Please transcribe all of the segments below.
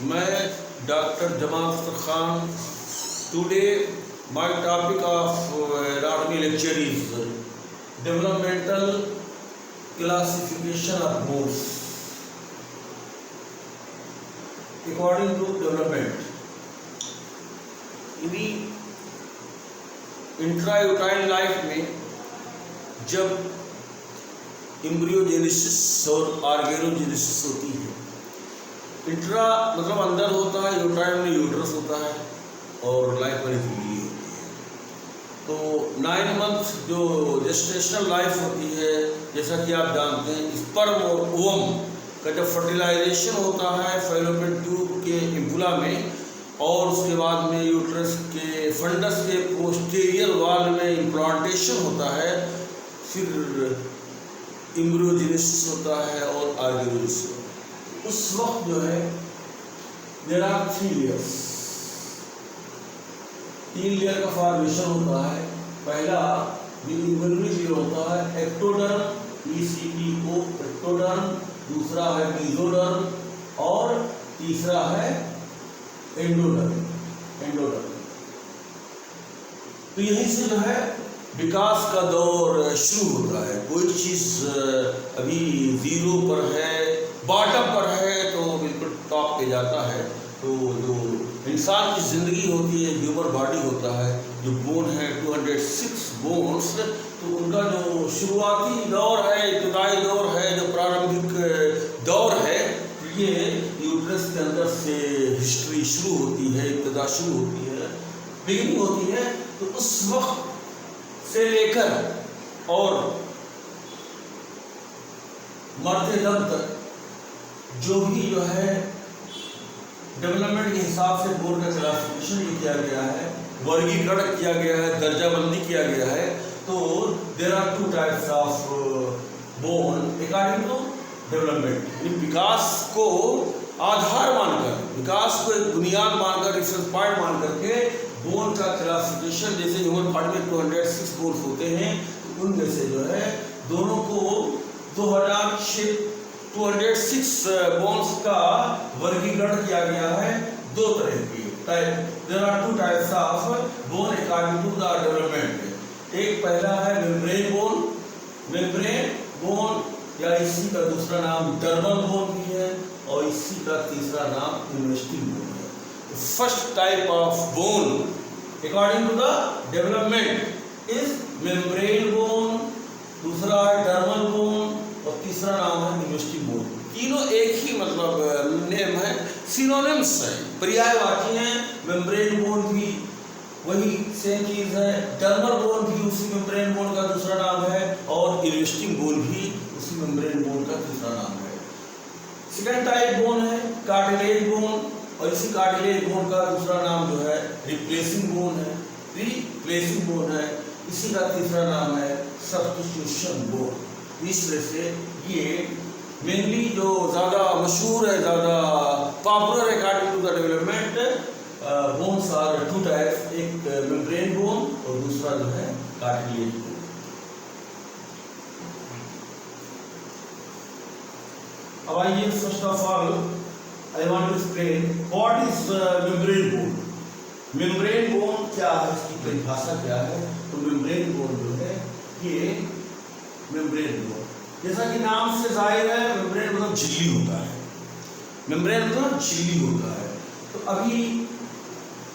मैं doctor Jamal Akhtar Khan. Today my topic of anatomy lecture is developmental classification of bones according to development. यदि intrauterine life में जब embryogenesis और organogenesis होती है, इंट्रा मतलब अंदर होता है, यूटाइन में यूट्रस होता है और लाइफ बड़ी होती है। तो 9 मंथ जो जेस्टेशनल लाइफ होती है, जैसा कि आप जानते हैं, स्पर्म और ओवम का जब फर्टिलाइजेशन होता है फैलोपियन ट्यूब के इम्पुला में, और उसके बाद में यूट्रस के फंडस के पोस्टीरियर वॉल में इम्प्लांटेशन होता है, फिर एम्ब्रियोजेनेसिस होता है और ऑर्गेनोजेनेसिस। उस वक्त जो है देयर आर 3 लेयर्स, 3 लेयर का फॉर्मेशन होता है। पहला जो लेयर होता है एक्टोडर्म, ECTO एक्टोडर्म, दूसरा है मेसोडर्म और तीसरा है एंडोडर्म। तो यहीं से जो है विकास का दौर शुरू होता है। कोई चीज़ अभी 0 पर है, बॉटम पर है, तो बिल्कुल टॉप पे जाता है। तो जो इंसान की ज़िंदगी होती है, ह्यूमन बॉडी होता है, जो बोन है 206 बोन्स, तो उनका जो शुरुआती दौर है, इब्तदाई दौर है, जो प्रारंभिक दौर है, ये यूट्रस के अंदर से हिस्ट्री शुरू होती है, इब्तदा शुरू होती है, बिगिनिंग होती है। तो उस वक्त से लेकर और मरते दम तक जो भी जो है डेवलपमेंट के हिसाब से बोन का क्लासिफिकेशन किया गया है, वर्गीकरण किया गया है, दर्जाबंदी किया गया है। तो there are 2 types of bone according to development. विकास को आधार मानकर, विकास को एक बुनियाद मानकर, रेफरेंस पॉइंट मान करके बोन का क्लासिफिकेशन, जैसे ह्यूमन बॉडी में 206 बोन्स होते हैं, उनमें से जो है दोनों को 206 बोन्स का वर्गीकरण किया गया है 2 तरह की type. There are 2 types of bone according to the development. एक पहला है मेम्ब्रेन बोन। मेम्ब्रेन बोन या इसी का दूसरा नाम डर्मल बोन भी है, और इसी का तीसरा नाम इन्वेस्टिंग बोन है। First type of bone according to the development is membrane bone, दूसरा है डर्मल बोन और तीसरा नाम है इन्वेस्टिंग बोन। तीनों एक ही मतलब नेम है, सिनोनिम्स है, पर्यायवाची हैं। मेम्ब्रेन बोन भी वही सेम चीज है, डर्मल बोन भी उसी मेम्ब्रेन बोन का दूसरा नाम है, और इन्वेस्टिंग बोन भी उसी मेम्ब्रेन बोन का तीसरा नाम है। सेकंड टाइप बोन है कार्टिलेज बोन, और इसी कार्टिलेज बोन का दूसरा नाम जो है रिप्लेसिंग बोन है, रिप्लेसिंग बोन है। इसी का तीसरा नाम है सब्स्टिट्यूशन बोन। इस तरह से ये मेनली जो ज़्यादा मशहूर है, ज़्यादा पॉपुलर है according to the development, bones are 2 types, एक मेम्ब्रेन बोन और दूसरा जो है कार्टिलेज बोन। अब आइए, first of all I want to explain what is membrane bone. Membrane bone क्या है, इसकी परिभाषा क्या है? तो मेम्ब्रेन बोन जो है ये मेम्ब्रेन बोन, जैसा कि नाम से जाहिर है, मेम्ब्रेन मतलब झिल्ली होता है। मेम्ब्रेन मतलब झिल्ली होता है। तो अभी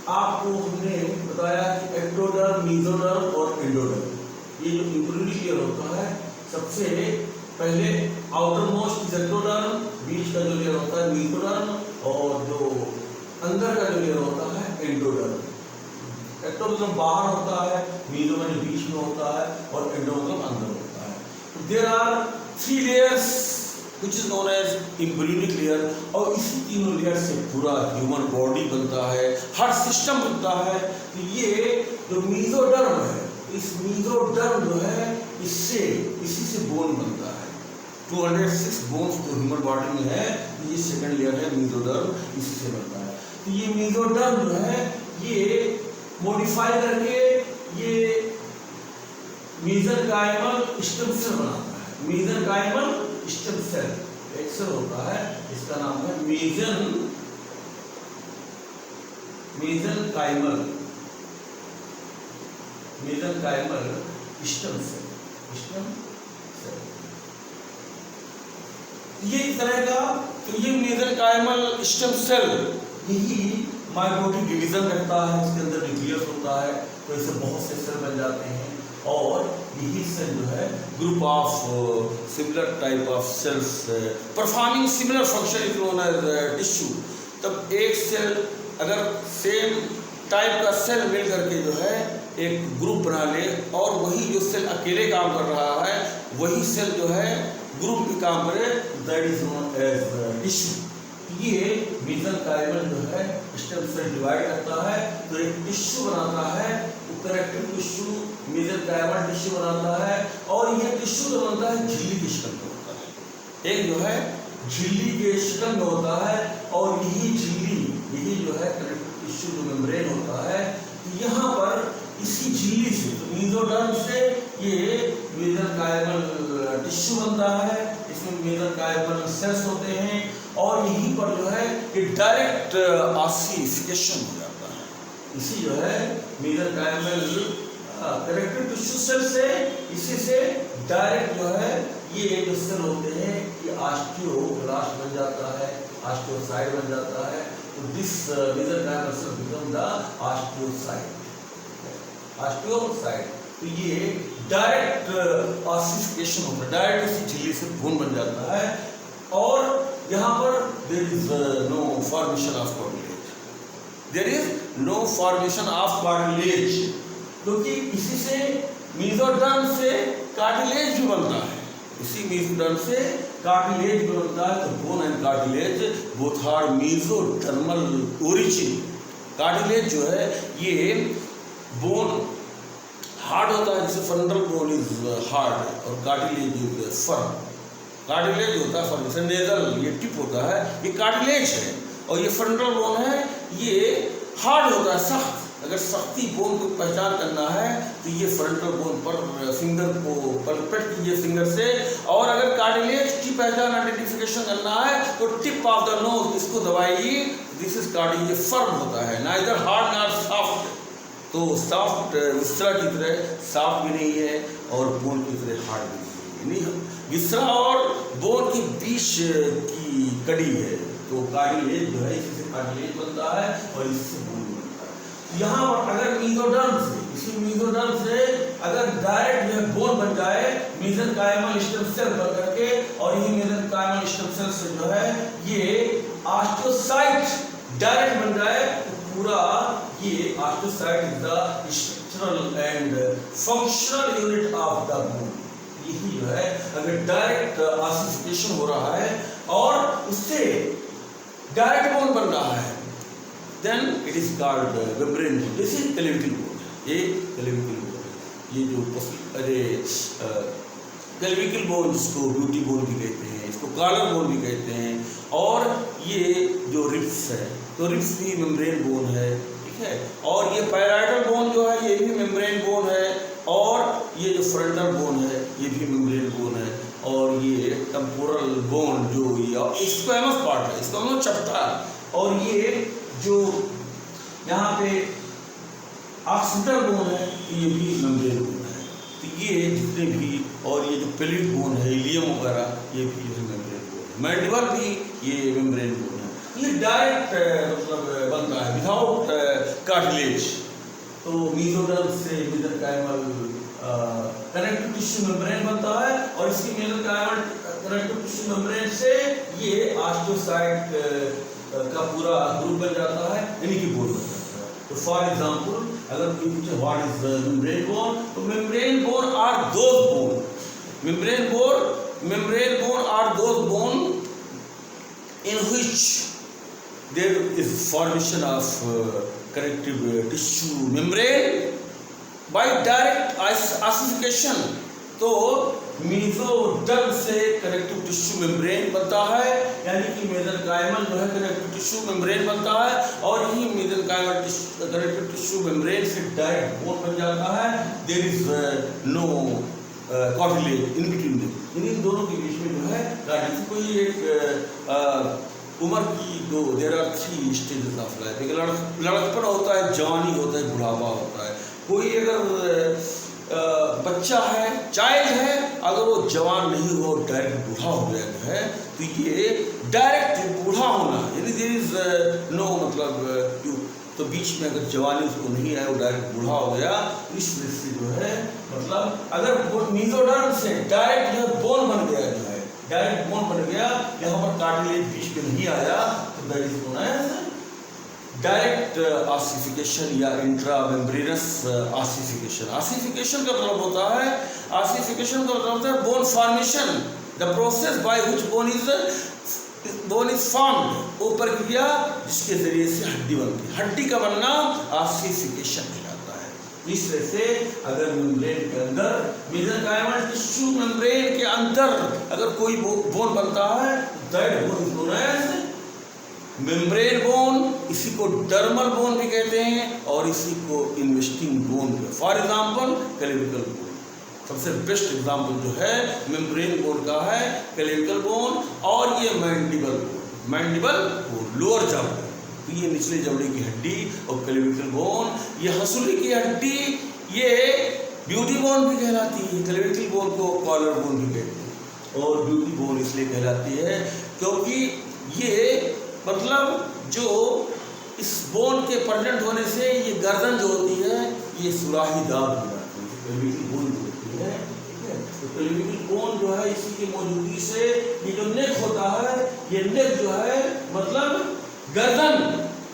आपको हमने बताया कि एक्टोडर्म, मेसोडर्म और एंडोडर्म, ये जो इंटीरियर होता है, सबसे पहले आउटर मोस्ट एक्टोडर्म, बीच का जो लेयर होता है मेसोडर्म, और जो अंदर का जो लेयर होता है एंडोडर्म। एक्टो मतलब बाहर होता है, मेसो मतलब बीच में होता है, और एंडो मतलब अंदर होता है। तो there are 3 layers which is known as embryonic layer, और इसी तीनों लेयर से पूरा ह्यूमन बॉडी बनता है, हर सिस्टम बनता है। तो ये जो मेसोडर्म है, इस मेसोडर्म जो है इससे, इसी से बोन बनता है। 206 बोन्स जो ह्यूमन बॉडी में है, ये सेकंड लेयर है मेसोडर्म, इसी से बनता है। तो ये मेसोडर्म जो है ये मॉडिफाई करके ये मेसेंकाइमल स्टेम सेल बनाता है। मेसेंकाइमल स्टेम सेल एक सेल होता है, इसका नाम है मेसेनकाइमल स्टेम सेल, ये इस तरह का। तो ये मेसेनकाइमल स्टेम सेल यही माइटोटिक डिवीजन करता है, इसके अंदर न्यूक्लियस होता है, तो इससे बहुत से सेल बन जाते हैं और यही सेल जो है group of similar type of cells performing similar function is known as tissue. तब एक सेल अगर सेम टाइप का सेल मिल करके जो है एक ग्रुप बना ले और वही जो सेल अकेले काम कर रहा है वही सेल जो है ग्रुप भी काम करे, that is known as tissue. ये मेसेनकाइमल जो है स्टेम सेल डिवाइड करता है तो एक टिश्यू बनाता है, कनेक्टिव टिश्यू मेसेनकाइमल टिश्यू बनाता है और यह टिश्यू जो बनता है झिल्ली की शक्ल में होता है। एक जो है झिल्ली के शक्ल में होता है और यही झिल्ली, यही जो है कनेक्टिव टिश्यू जो मेम्ब्रेन होता है, यहाँ पर इसी झिल्ली से मेसोडर्म से ये मेसेनकाइमल टिश्यू बनता है, इसमें मेसेनकाइमल सेल्स होते हैं और यहीं पर जो है ये डायरेक्ट ऑसिफिकेशन हो जाता है। इसी जो है मेसेनकाइमल कनेक्टिव टिश्यू सेल से इसी से डायरेक्ट जो है ये जो सेल होते हैं ये ऑस्टियोब्लास्ट बन जाता है, ऑस्टियोसाइट बन जाता है। तो this mesenchymal cell become the osteocyte. तो ये डायरेक्ट ऑसिफिकेशन होता है, डायरेक्ट इसी झिल्ली से बोन बन जाता है और यहाँ पर there is no formation of cartilage, there is no formation of cartilage, क्योंकि इसी से मेसोडर्म से कार्टिलेज भी बनता है, इसी मेसोडर्म से कार्टिलेज भी बनता है। तो bone and cartilage both are mesodermal origin. Cartilage जो है ये बोन हार्ड होता है, जैसे फ्रंटल बोन इज हार्ड और कार्टिलेज इज फर्म। कार्टिलेज होता है फर्म, जैसे नेजल ये टिप होता है ये कार्टिलेज है और ये फ्रंटल बोन है ये हार्ड होता है, सख्त। अगर सख्ती बोन को पहचान करना है तो ये फ्रंटल बोन पर फिंगर को पलपेट कीजिए फिंगर से, और अगर कार्टिलेज की पहचान आइडेंटिफिकेशन करना है तो टिप ऑफ द नोज इसको दबाइए, दिस इज कार्टिलेज, ये फर्म होता है, नाइदर हार्ड नॉर सॉफ्ट। तो सॉफ्ट विसरा की तरह सॉफ्ट भी नहीं है और बोन की तरह हार्ड भी नहीं है, विसरा और बोन की बीच की कड़ी है। तो कार्टिलेज जो है इससे कार्टिलेज बनता है और इससे बोन बनता है। यहाँ पर अगर मेसोडर्म से, इसी मेसोडर्म से अगर डायरेक्ट जो है बोन बन जाए मेसेनकाइमल स्टेम सेल बन करके, और यही मेसेनकाइमल स्टेम सेल से जो है ये ऑस्टियोसाइट डायरेक्ट बन जाए, पूरा ये osteocyte is the structural and functional unit of the bone. यही जो है अगर डायरेक्ट ऑसिफिकेशन हो रहा है और उससे डायरेक्ट बोन बन रहा है, then it is called membrane bone. This is clavicle bone, ये क्लेविकल बोन है। ये जो क्लेविकल बोन जिसको ब्यूटी बोन भी कहते हैं, इसको कॉलर बोन भी कहते हैं, और ये जो रिब्स है तो रिब्स भी मेम्ब्रेन बोन है, ठीक है। और ये पैराइडल बोन जो है ये भी मेम्ब्रेन बोन है, और ये जो फ्रंटल बोन है ये भी मेम्ब्रेन बोन है, और ये टेम्पोरल बोन जो ये स्क्वैमस पार्ट है, इसको हम चपटा, और ये जो यहाँ पे ऑक्सीपिटल बोन है ये भी मेम्ब्रेन बोन है। तो ये जितने भी, और ये जो पेल्विक बोन है इलियम वगैरह ये भी जो है मेम्ब्रेन बोन है, मैंडिबल भी ये मेम्ब्रेन बोन है। ये डायरेक्ट मतलब बनता है विदाउट कार्टिलेज। तो मेसोडर्म से मेसेनकाइमल कनेक्टिव टिश्यू मेम्ब्रेन बनता है और इसकी मेसेनकाइमल कनेक्टिव टिश्यू मेम्ब्रेन से ये ऑस्टियोसाइट का पूरा ग्रुप बन जाता है, यानी कि बोन बन जाता है। तो फॉर एग्जांपल अगर कोई पूछे व्हाट इज मेम्ब्रेन बोन, तो membrane bone are those bone, membrane bone are those bone in which there is formation of connective tissue membrane by direct ossification। तो मेसोडर्म से कनेक्टिव टिश्यू मेम्ब्रेन बनता है, यानी कि मेसेनकाइमल जो है connective tissue membrane बनता है, और यही मेसेनकाइमल कनेक्टिव टिश्यू मेम्ब्रेन से डायरेक्ट बोन बन जाता है। There is no cartilage in between, इन दोनों के बीच में जो है कार्टिलेज। कोई एक उम्र की दो, there are 3 stages of life. एक लड़कपन होता है, जवानी होता है, बुढ़ापा होता है। कोई अगर बच्चा है, चाइल्ड है, अगर वो जवान नहीं हुआ डायरेक्ट बूढ़ा हो गया है तो ये डायरेक्ट बूढ़ा होना, यानी देयर इज नो मतलब तो बीच में अगर जवानी उसको नहीं आया, वो डायरेक्ट बूढ़ा हो गया। इस वजह से जो है मतलब अगर मीजोडर्म से डायरेक्ट जो बोन बन गया, जो है डायरेक्ट बोन बन गया, यहाँ पर कार्टिलेज बीच में नहीं आया, तो that is known as direct ossification या इंट्रामेम्ब्रेनस ऑसिफिकेशन। ऑसिफिकेशन का मतलब होता है, ऑसिफिकेशन का मतलब होता है bone formation, the process by which bone is formed, वो प्रक्रिया जिसके जरिए से हड्डी बनती है। हड्डी का बनना ऑसिफिकेशन कहलाता है। इस तरह से अगर मेम्ब्रेन के अंदर, मेसेंकाइमल टिश्यू मेम्ब्रेन के अंदर अगर कोई बोन बनता है, that bone is known as membrane bone. इसी को डर्मल बोन भी कहते हैं और इसी को इन्वेस्टिंग बोन भी। फॉर एग्जाम्पल क्लेविकल बोन, सबसे बेस्ट एग्जाम्पल जो है मेम्ब्रेन बोन का है क्लेविकल बोन, और ये mandible bone. Mandible bone lower जबड़े, तो ये निचले जबड़े की हड्डी, और क्लेविकल बोन ये हंसुली की हड्डी, ये ब्यूटी बोन भी कहलाती है। क्लेविकल बोन को कॉलर बोन भी कहते हैं, और ब्यूटी बोन इसलिए कहलाती है क्योंकि ये मतलब जो इस बोन के प्रेजेंट होने से ये गर्दन जो होती है ये सुराहीदार हो जाती है, क्लेविकल बोन होती है, ठीक है। तो क्लेविकल बोन जो है इसी की मौजूदगी से ये जो नेक होता है, ये नेक जो है मतलब गर्दन,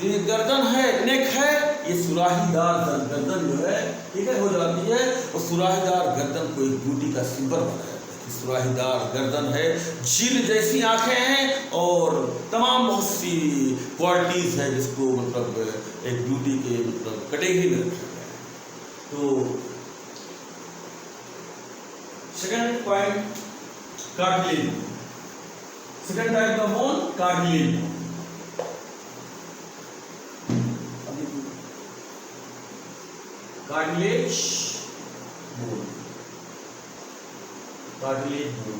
ये गर्दन है, नेक है, ये सुराहीदार गर्दन जो है, ठीक है, हो जाती है। और सुराहीदार गर्दन को एक ब्यूटी का सिंबल बनाया, सुराहीदार गर्दन है, झील जैसी आंखें हैं, और तमाम बहुत सी क्वालिटीज है जिसको मतलब एक ब्यूटी के मतलब कैटेगरी में रखा गया है। तो second point cartilage, second type का bone cartilage. Cartilage bone, cartilage bone.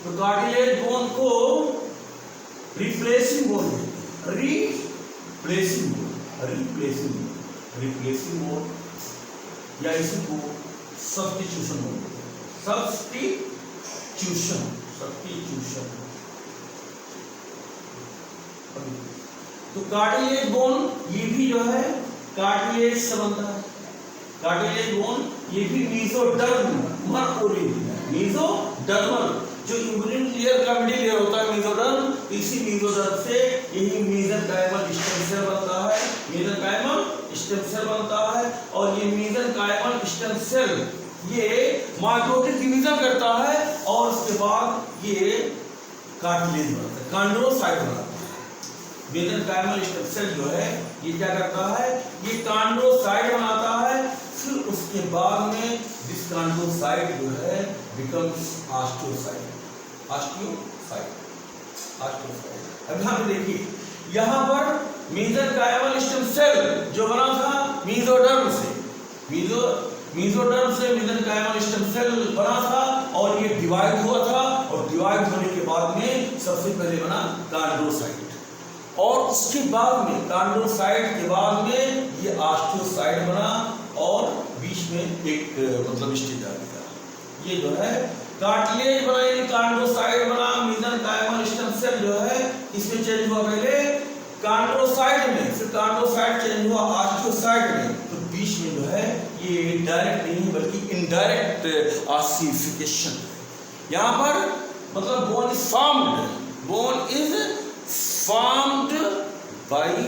तो कार्टिलेज बोन को replacing bone, replacing bone, replacing bone, या इसी को सब्स्टिट्यूशन बोन, सब्स्टिट्यूशन। तो कार्टिलेज बोन ये भी जो है कार्टिलेज से बनता है। कार्टिलेज बोन ये भी मीजोडर्मल ओरिजिन है, मीजोडर्मल, जो इम्यूनिटी लेयर का मिडिल लेयर होता है मीजोडर्म, इसी मीजोडर्म से यही मेसेंकाइमल स्टेम सेल बनता है, मेसेंकाइमल स्टेम सेल बनता है। और ये मेसेंकाइमल स्टेम सेल ये माइटोटिक डिवीजन करता है, और उसके बाद ये कार्टिलेज बनता है, कॉन्ड्रोसाइट बनता है। मेसेंकाइमल स्टेम सेल जो है ये क्या करता है, ये कॉन्ड्रोसाइट बनाता है, फिर उसके बाद में दिस कॉन्ड्रोसाइट जो है बिकम्स ऑस्टियोसाइट, ऑस्टियोसाइट। अब यहाँ पे देखिए, यहाँ पर मेसेंकाइमल स्टेम सेल जो बना था मीजोडर्म से, मीजोडर्म से मेसेंकाइमल स्टेम सेल बना था, और ये डिवाइड हुआ था, और डिवाइड होने के बाद में सबसे पहले बना कॉन्ड्रोसाइट, और उसके बाद में कॉन्ड्रोसाइट के बाद में ये ऑस्टियोसाइट बना, और बीच में एक मतलब स्टेज आ गया। ये जो है कार्टिलेज बना, यानी कॉन्ड्रोसाइट बना, मेसेंकाइमल स्टेम सेल जो है इसमें चेंज हुआ पहले कॉन्ड्रोसाइट में, फिर कॉन्ड्रोसाइट चेंज हुआ ऑस्टियोसाइट में। तो बीच में जो है ये डायरेक्ट नहीं बल्कि इनडायरेक्ट ऑसिफिकेशन है। यहाँ पर मतलब bone is formed, bone is formed by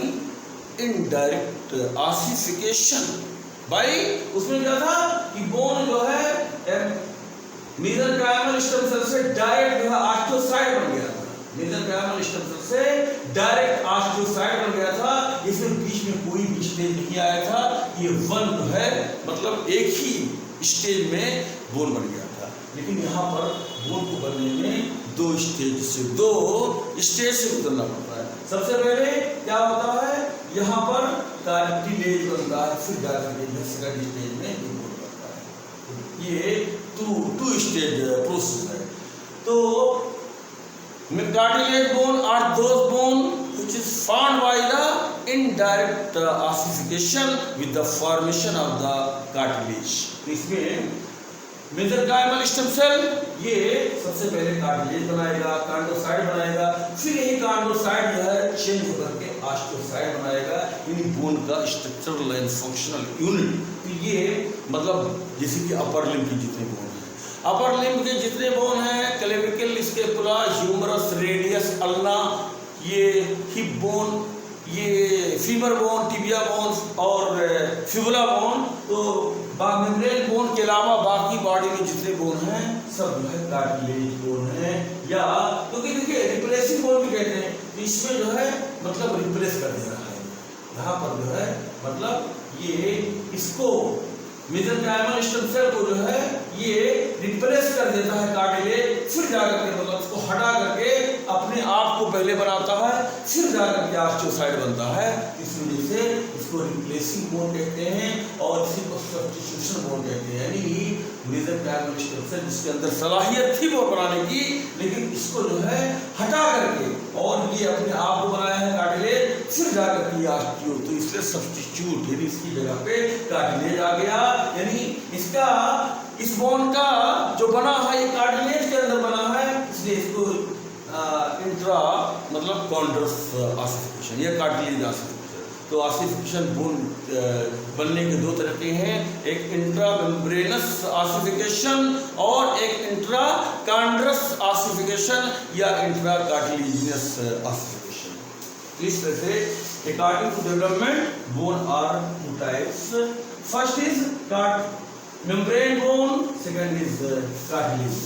indirect ossification. भाई उसमें क्या था कि बोन जो है मेसेंकाइमल स्टेम सेल से डायरेक्ट जो है ऑस्टियोसाइट बन गया था, मेसेंकाइमल स्टेम सेल से डायरेक्ट ऑस्टियोसाइट बन गया था। इसमें बीच में कोई भी स्टेज नहीं आया था, ये वन जो है मतलब एक ही स्टेज में बोन बन गया था। लेकिन यहाँ पर बोन को बनने में दो स्टेज से गुजरना पड़ता है। सबसे पहले क्या होता है, यहाँ पर कार्टिलेज बनता है, फिर कार्टिलेज सेकंड स्टेज में बोन बनता है। ये टू स्टेज प्रोसेस है। तो Cartilage bone are those bone which is formed by the indirect ossification with the formation of the cartilage. इसमें मेसेंकाइमल स्टेम सेल ये सबसे पहले कार्टिलेज बनाएगा, कॉन्ड्रोसाइट बनाएगा, फिर यही कॉन्ड्रोसाइट जो है चेंज होकर के ऑस्टियोसाइट बनाएगा, यानी बोन का स्ट्रक्चरल एंड फंक्शनल यूनिट। ये मतलब जैसे कि अपर लिम्ब के जितने बोन हैं, अपर लिम्ब के जितने बोन हैं, clavicle, scapula, humerus, radius, ulna, ये हिप बोन, ये फीमर बोन, टिबिया बोन और फिबुला बोन, तो मेम्ब्रेन बोन के अलावा बाकी बॉडी में जितने बोन हैं सब जो है कार्टिलेज बोन है। या क्योंकि देखिए रिप्लेसिंग बोन भी कहते हैं, तो इसमें जो है मतलब रिप्लेस कर दे रहा है, यहाँ पर जो है मतलब ये इसको मेसेंकाइमल स्टेम सेल को जो है ये रिप्लेस कर देता है कार्टिलेज, फिर जाकर के मतलब उसको हटा करके अपने आप को पहले बनाता है, फिर जाकर के ऑस्टियोसाइट बनता है। इस वजह से इसको रिप्लेसिंग बोन कहते हैं और इसी को सब्स्टिट्यूशन बोन कहते हैं, यानी मेसेंकाइमल स्टेम सेल जिसके अंदर सलाहियत थी वो बनाने की, लेकिन इसको जो है हटा करके और ये अपने आप को बनाया है कार्टिलेज, फिर जाकर के ऑस्टियो, तो इसलिए सब्स्टिट्यूट यानी इसकी जगह पे कार्टिलेज आ गया, यानी इसका इस बोन का जो बना है ये कार्टिलेज के अंदर बना है, इसलिए इसको इंट्रा मतलब कॉन्ड्रस ऑसिफिकेशन या कार्टिलेज ऑसिफिकेशन। तो ऑसिफिकेशन बोन बनने के दो तरीके हैं, एक इंट्रा मेम्ब्रेनस ऑसिफिकेशन और एक इंट्रा कॉन्ड्रस ऑसिफिकेशन या इंट्रा कार्टिलेजियस ऑसिफिकेशन। इस तरह से according to development bone are two types, first is membrane bone, second is cartilage.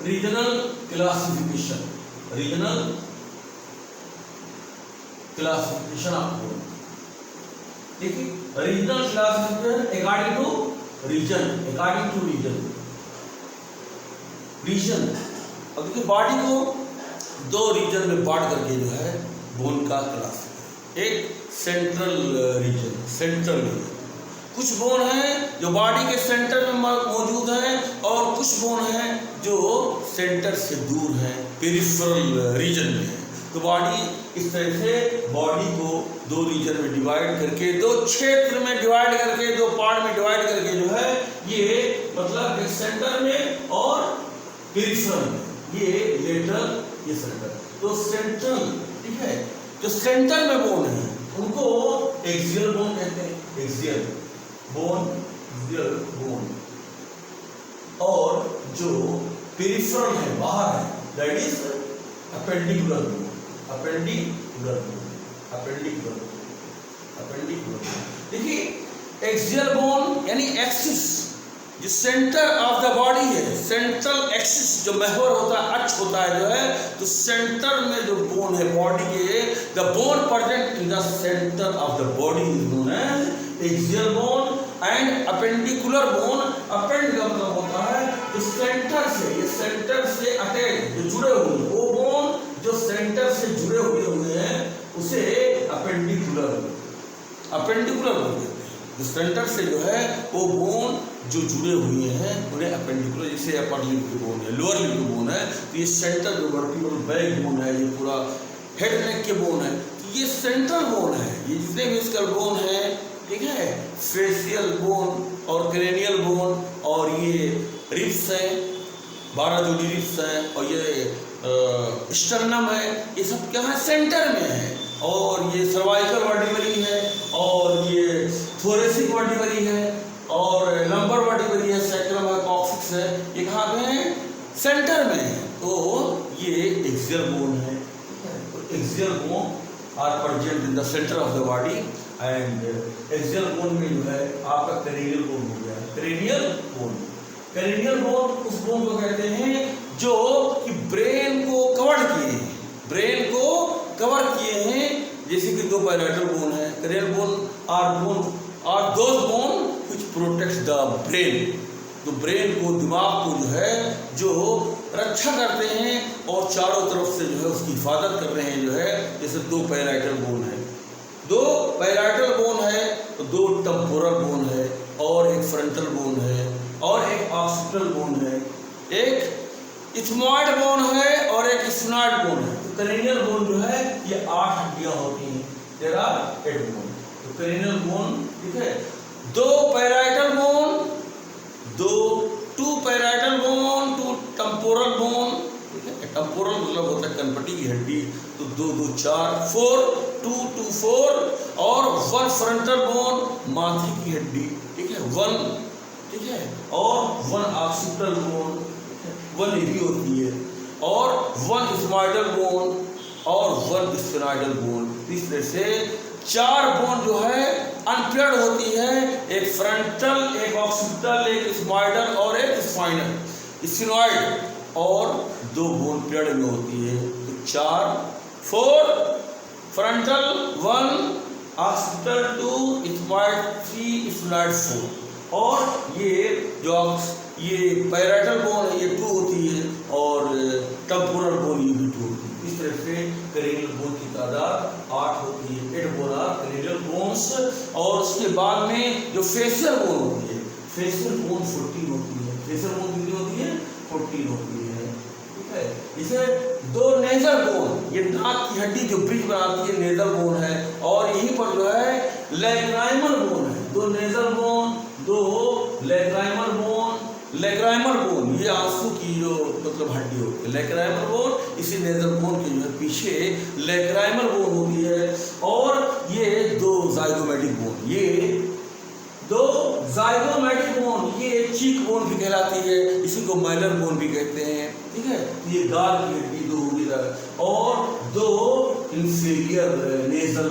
Regional classification, regional classification of bone। देखिए regional classification according to region, according to region. अब देखिए body को दो reason में बांट करके जो है बोन का क्लासिफिकेशन, एक सेंट्रल रीजन, सेंट्रल रीजन, कुछ बोन हैं जो बॉडी के सेंटर में मौजूद हैं और कुछ बोन हैं जो सेंटर से दूर हैं, पेरिफेरल रीजन में है। तो बॉडी इस तरह से बॉडी को दो रीजन में डिवाइड करके, दो क्षेत्र में डिवाइड करके, दो पार्ट में डिवाइड करके जो है ये मतलब एक सेंटर में और पेरिफेरल में, ये लेटरल, ये सेंटर। तो सेंट्रल, ठीक है, जो सेंटर में बोन है उनको एक्सियल बोन कहते हैं, एक्सियल बोन, एक्सियल बोन। और जो पेरिफेरल है, बाहर है, that is appendicular bone, appendicular bone, appendicular, appendicular. देखिए एक्सियल बोन यानी एक्सिस, जो सेंटर ऑफ द बॉडी है, सेंट्रल एक्सिस जो महवर होता है, अक्ष होता है जो है, तो सेंटर में जो बोन है बॉडी के, the bone present in the centre of the body is known as axial bone and appendicular bone. Append का मतलब होता है जो सेंटर से, ये सेंटर से अटैच जो जुड़े हुए हैं, वो बोन जो सेंटर से जुड़े हुए हैं उसे अपेंडिकुलर, अपेंडिकुलर बोन कहते हैं। जो सेंटर से जो है वो बोन जो जुड़े हुए हैं उन्हें अपेंडिकुलर, जैसे अपर लिम्ब की बोन है, लोअर लिम्ब की बोन है, तो ये सेंटर जो वर्टिब्रल बैक बोन है, ये पूरा हेड नेक के बोन है, तो ये सेंट्रल बोन है। ये जितने भी स्कल बोन है, ठीक है, फेशियल बोन और क्रेनियल बोन और ये रिब्स हैं, 12 जोड़ी रिब्स हैं, और ये स्टर्नम है, ये सब क्या है, सेंटर में है। और ये सर्वाइकल वर्टिब्रली है, और ये थोरेसिक वर्टिब्रली है, और लंबर वर्टिब्रली है, सैक्रम है, कॉक्सिक्स है, ये कहाँ पे है, सेंटर में है। तो ये एक्सियल बोन है, axial bone are present in the centre of the body and axial bone में जो है आपका क्रेनियल बोन हो गया, क्रेनियल बोन। क्रेनियल बोन उस बोन को कहते हैं जो कि ब्रेन को कवर किए हैं, ब्रेन को कवर किए हैं, जैसे कि दो पैराइटल बोन है, cranial bone are those bone which protects the brain, तो ब्रेन को, दिमाग को जो है जो रक्षा करते हैं और चारों तरफ से जो है उसकी हिफाजत कर रहे हैं जो है। जैसे दो पैराइटल बोन है, दो पैराइटल बोन है तो दो टेम्पोरल बोन है और एक फ्रंटल बोन है और एक ऑक्सीपिटल बोन है, एक इथमॉइड बोन है और एक स्फिनॉइड बोन है। तो क्रेनियल बोन जो है ये 8 हड्डियां होती हैं, देयर आर 8 बोन। तो क्रेनियल बोन ठीक है, दो parietal bone, two parietal bone, two temporal bone, ठीक है। टेम्पोरल मतलब होता है कनपटी की हड्डी, तो 2 2 4 4, 2 2 4 और 1 फ्रंटल बोन माथे की हड्डी, ठीक है 1, ठीक है, और 1 ऑक्सीपिटल बोन 1 ये भी होती है और 1 इथमॉइडल बोन और 1 स्फिनॉइडल बोन। इस तरह से 4 बोन जो है अनपेयर्ड होती है, एक फ्रंटल, एक ऑक्सीपिटल, एक इथमॉइडल और एक स्फिनॉइड, और 2 बोन पेयर्ड में होती है। तो 4 4 फ्रंटल 1 ऑक्सीपिटल 2 इथमॉइड 3 स्फिनॉइड 4। और ये पैराइटल बोन है ये 2 होती है और टेम्पोरल बोन ये भी 2 होती है। इस तरह से क्रेनियल बोन की तादाद 8 होती है, 8 बोन आर क्रेनियल बोन्स। और उसके बाद में जो फेशियल बोन होती है, फेशियल बोन 14 होती है। फेशियल बोन कितनी होती है? 14 होती है, ठीक है। इसे 2 नेजल बोन, ये नाक की हड्डी जो ब्रिज बनाती है नेजल बोन है, और यहीं पर जो है लैग्राइमल बोन है। 2 नेजल बोन, 2 लैग्राइमल बोन। लैग्राइमल बोन ये आंसू की जो मतलब हड्डी होती है, लैग्राइमल बोन इसी नेजल बोन के जो है पीछे लैग्राइमल बोन होती है। और ये 2 जाइगोमेटिक बोन, ये 2 जाइगोमेटिक बोन, ये चीक बोन भी कहलाती है, इसी को माइलर बोन भी कहते हैं, ठीक है। ये गाल की हड्डी 2 होगी और 2 इंफीरियर नेजल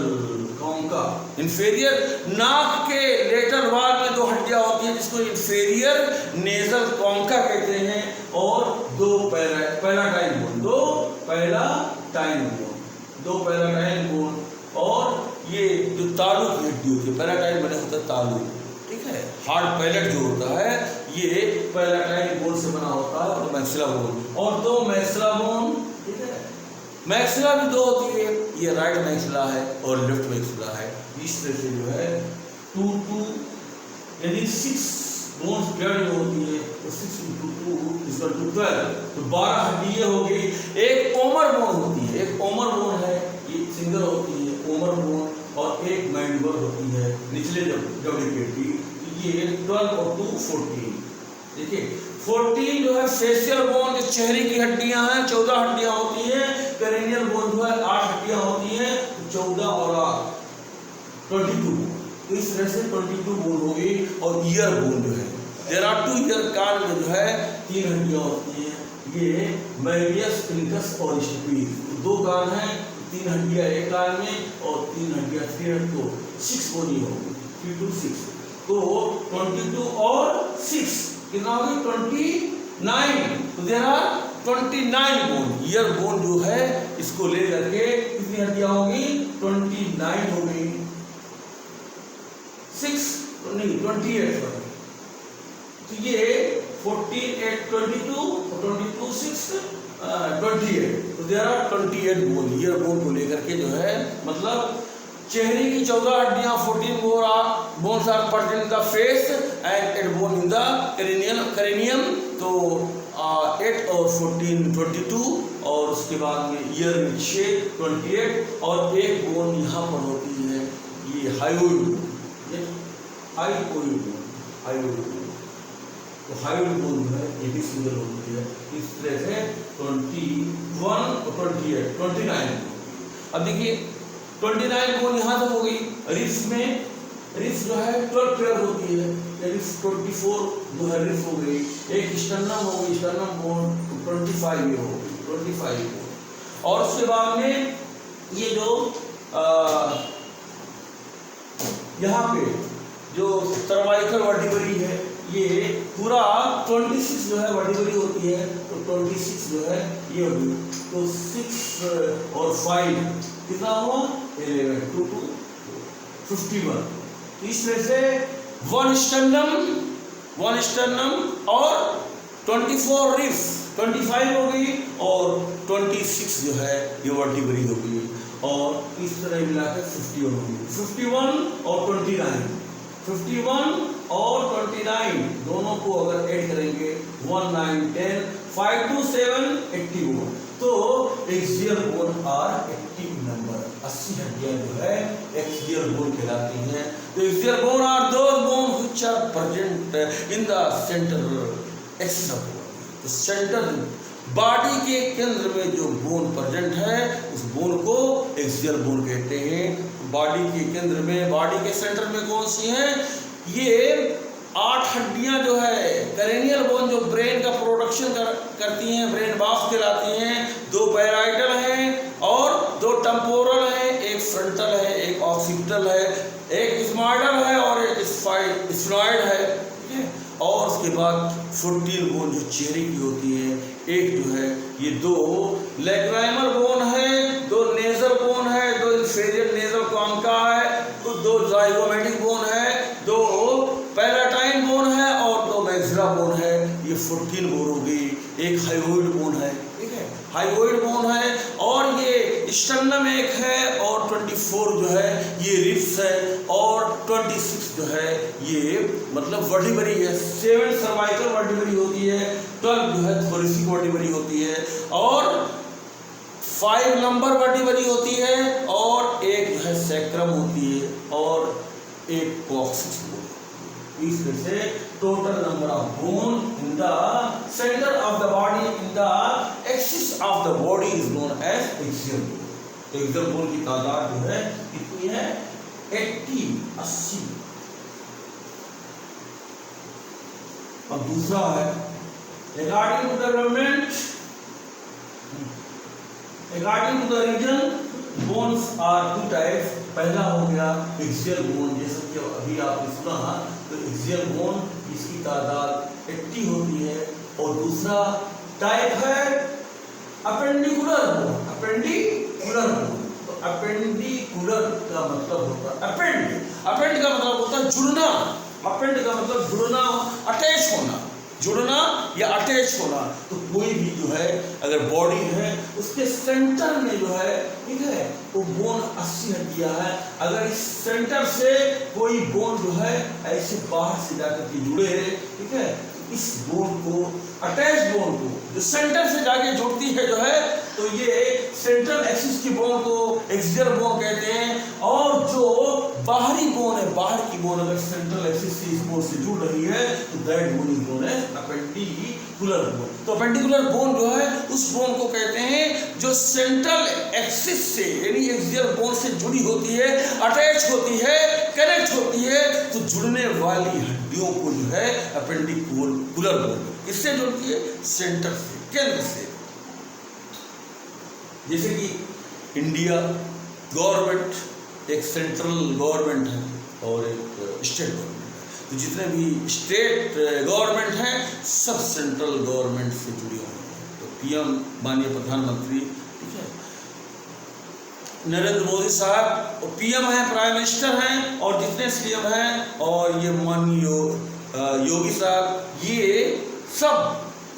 कॉन्का, इंफीरियर नाक के लेटरल वाल में 2 हड्डियां होती हैं जिसको इंफीरियर नेजल कॉन्का कहते हैं। और 2 पैराटाइन बोन, 2 पैराटाइन बोन, 2 पैराटाइन बोन। और ये जो तालु की हड्डी होती है, पैराटाइन बने होता है तालु, ठीक है। हार्ड पैलेट जो होता है ये पैराटाइन बोन से बना होता है, और मैक्सिला बोन, और 2 मैक्सिला बोन, ठीक है। मैक्सिला भी 2 होती है, ये राइट मैक्सिला है और लेफ्ट मैक्सिला है। इस तरह से जो है 2 2 यानी 6 बोन्स पेयर्ड होती है, तो 6 × 2 = 12, तो 12 हड्डियां हो गई। एक ओमर बोन होती है, एक ओमर बोन है, ये सिंगल होती है ओमर बोन, और एक मैंडिबल होती है निचले जबड़े की हड्डी। ये 12 और 2 14, देखिए 14 जो है फेशियल बोन, जो चेहरे की हड्डियां हैं 14 हड्डियां होती हैं। क्रेनियल बोन जो है 8 हड्डियां होती हैं, 14 और 8 22। तो इस तरह से 22 बोन हो गई। और ईयर बोन जो है, देयर आर 2 ईयर, कान में जो है 3 हड्डियां होती हैं, ये मेडियस, पिनकस और स्टिपिस। 2 कान हैं, 3 हड्डियां एक कान में और 3 हड्डियां 3, तो 6 बोन ही होगी, 3 to 6। तो 22 और 6 कितना होगी? 29। तो there are 29 bone. Ear bone जो है इसको ले करके कितनी हड्डियां होगी? 29 हो गई। 6 नहीं 28 पर, तो ये 14 8 22 और 22 6 28। तो there are 28 bone. Ear bone को लेकर के जो है मतलब चेहरे की 14 हड्डियां, 14 bones are present in the face and 8 bone in the cranium। तो 8 और 14 22, और उसके बाद में ईयर में 6 28, और एक बोन यहाँ पर होती है, ये हायोइड बोन, तो हायोइड बोन जो है ये भी सिंगल होती है। इस तरह से 21 और 28 29। अब देखिए 29 बोन यहाँ तक हो गई। रिब्स में, रिब्स जो है 12 पेयर होती है, रिब्स 24 जो है रिब्स हो गई। एक स्टर्नम हो गई, स्टर्नम बोन 25 ये हो गई, 25 बोन। और उसके बाद में ये जो यहाँ पे जो सर्वाइकल वर्टिब्री है, ये पूरा 26 जो है वर्टिब्री होती है, तो 26 जो है ये होगी। तो 6 और 5 कितना हुआ? 11, 2 2 51। तो इस तरह से 1 स्टर्नम और 24 रिब्स 25 हो गई और 26 जो है ये वर्टिब्री हो गई और इस तरह मिला के 51 हो गई। 51 और 29, 51 और 29 दोनों को अगर ऐड करेंगे 1 9 10 5 2 7 81 तो एक्सियल बोन आर 80 नंबर। 80 हड्डियां जो है एक्सियल बोन कहलाती हैं। तो axial bone are those bone which are present in the centre axis of body. तो सेंटर बॉडी के केंद्र में जो बोन प्रेजेंट है उस बोन को एक्सियल बोन कहते हैं। बॉडी के केंद्र में, बॉडी के सेंटर में कौन सी है? ये 8 हड्डियां जो है करेनियल बोन जो ब्रेन का प्रोडक्शन करती हैं, ब्रेन बॉक्स कहलाती हैं। 2 पैराइटल हैं और 2 टेम्पोरल है, एक फ्रंटल है, एक ऑक्सीपिटल है, एक स्माइडल है और एक स्फिनॉइड है, ठीक है। और उसके बाद 14 बोन जो चेहरे की होती है, एक जो है ये 2 लैक्राइमल बोन है, 2 नेजल बोन है, 2 इंफीरियर नेजल कॉन्का है, 2 जाइगोमेटिक बोन है, 2 पैलाटाइन बोन है और 2 मैक्सिला बोन है। ये 14 बोन हो गई। एक हाइओइड बोन है, ठीक है, हाइओइड बोन है और ये स्टर्नम एक है और 24 जो है ये रिब्स है और 26 जो है ये मतलब वर्टिब्री है। 7 सर्वाइकल वर्टिब्री होती है, 12 जो है थोरेसिक वर्टिब्री होती है और 5 लंबर वर्टिब्री होती है और एक जो है सैक्रम होती है और एक कॉक्सिक्स बोन। इस वजह से total number of bone in the centre of the body in the axis of the body is known as axial bone. तो एक्सियल बोन की तादाद जो है कितनी है? 80। अब दूसरा है according to the development, according to the region bones are 2 types. पहला हो गया एक्सियल बोन, जैसा कि अभी आपने सुना, तो एक्सियल बोन इसकी तादाद 80 होती है। और दूसरा टाइप है अपेंडिकुलर बोन। अपेंडिकुलर बोन, तो अपेंडिकुलर का मतलब होता है अपेंड, अपेंड का मतलब होता है जुड़ना, अपेंड का मतलब जुड़ना, अटैच होना, जुड़ना या अटैच होना। तो कोई भी जो है अगर बॉडी है उसके सेंटर में जो है, ठीक है, वो बोन 80 हड्डियां है। अगर इस सेंटर से कोई बोन जो है ऐसे बाहर से जाकर के जुड़े, ठीक है, इस बोन को, अटैच बोन को जो सेंटर से जाके जुड़ती है जो है, तो ये सेंट्रल एक्सिस की बोन को एक्सियल बोन कहते हैं। और जो बाहरी बोन है, बाहर की बोन अगर सेंट्रल एक्सिस से इस बोन से जुड़ रही है तो that bone is known as appendicular bone. तो अपेंडिकुलर बोन जो है उस बोन को कहते हैं जो सेंट्रल एक्सिस से यानी एक्सियल बोन से जुड़ी होती है, अटैच होती है, कनेक्ट होती है। तो जुड़ने वाली हड्डियों को जो है अपेंडिकुलर बोन किससे जुड़ती है? सेंटर से, केंद्र से। जैसे कि इंडिया गवर्नमेंट एक सेंट्रल गवर्नमेंट है और एक स्टेट गवर्नमेंट है। तो जितने भी स्टेट गवर्नमेंट हैं सब सेंट्रल गवर्नमेंट से जुड़े हुए हैं। तो पीएम माननीय प्रधानमंत्री, ठीक है, नरेंद्र मोदी साहब पीएम हैं, प्राइम मिनिस्टर हैं और जितने सीएम हैं और ये माननीय योगी साहब, ये सब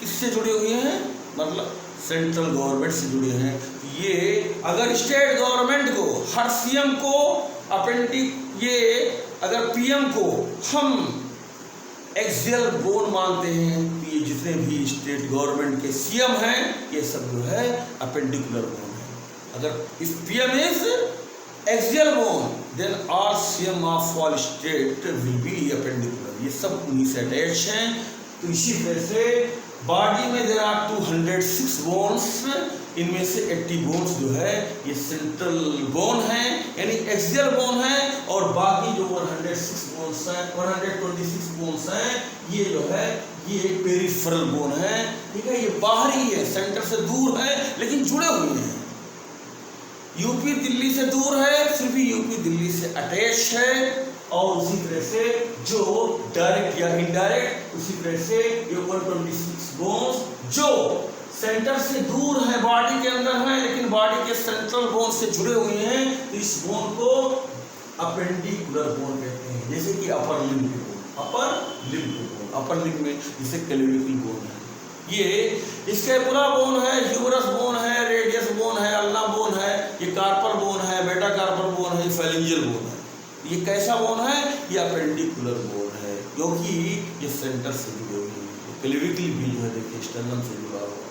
किससे जुड़े हुए हैं? मतलब सेंट्रल गवर्नमेंट से जुड़े हैं। ये अगर स्टेट गवर्नमेंट को, हर सीएम को ये अगर पीएम को हम एक्सियल बोन मानते हैं, तो ये जितने भी स्टेट गवर्नमेंट के सीएम हैं ये सब जो है अपेंडिकुलर बोन है। अगर if PM is axial bone then all CM of all state will be appendicular. ये सब उन्हीं से अटैच हैं। तो इसी तरह से बॉडी में देयर आर 206 बोन्स, इनमें से 80 बोन्स जो है ये सेंट्रल बोन है यानी एक्सियल बोन है और बाकी जो 106 बोन्स हैं, 126 बोन्स हैं, ये जो है ये पेरिफेरल बोन है, ठीक है, ये बाहरी है, सेंटर से दूर है लेकिन जुड़े हुए हैं। यूपी दिल्ली से दूर है, फिर भी यूपी दिल्ली से अटैच है। और उसी तरह से जो डायरेक्ट या इनडायरेक्ट, उसी तरह से ये 126 बोन्स जो सेंटर से दूर है, बॉडी के अंदर है लेकिन बॉडी के सेंट्रल बोन से जुड़े हुए हैं, तो इस बोन को अपेंडिकुलर बोन कहते हैं। जैसे कि अपर लिम्ब के बोन, अपर लिम्ब के बोन, अपर लिम्ब में जैसे क्लेविकल बोन है, ये स्कैपुला बोन है, ह्यूमरस बोन है, रेडियस बोन है, अल्ना बोन है, ये कार्पल बोन है, मेटा कार्पल बोन है, फेरिंजियल बोन है। ये कैसा बोन है? ये अपेंडिकुलर बोन है, क्योंकि ये सेंटर से जुड़े हुए हैं। क्लेविकल भी जो है देखिए स्टर्नम से जुड़ा हुआ।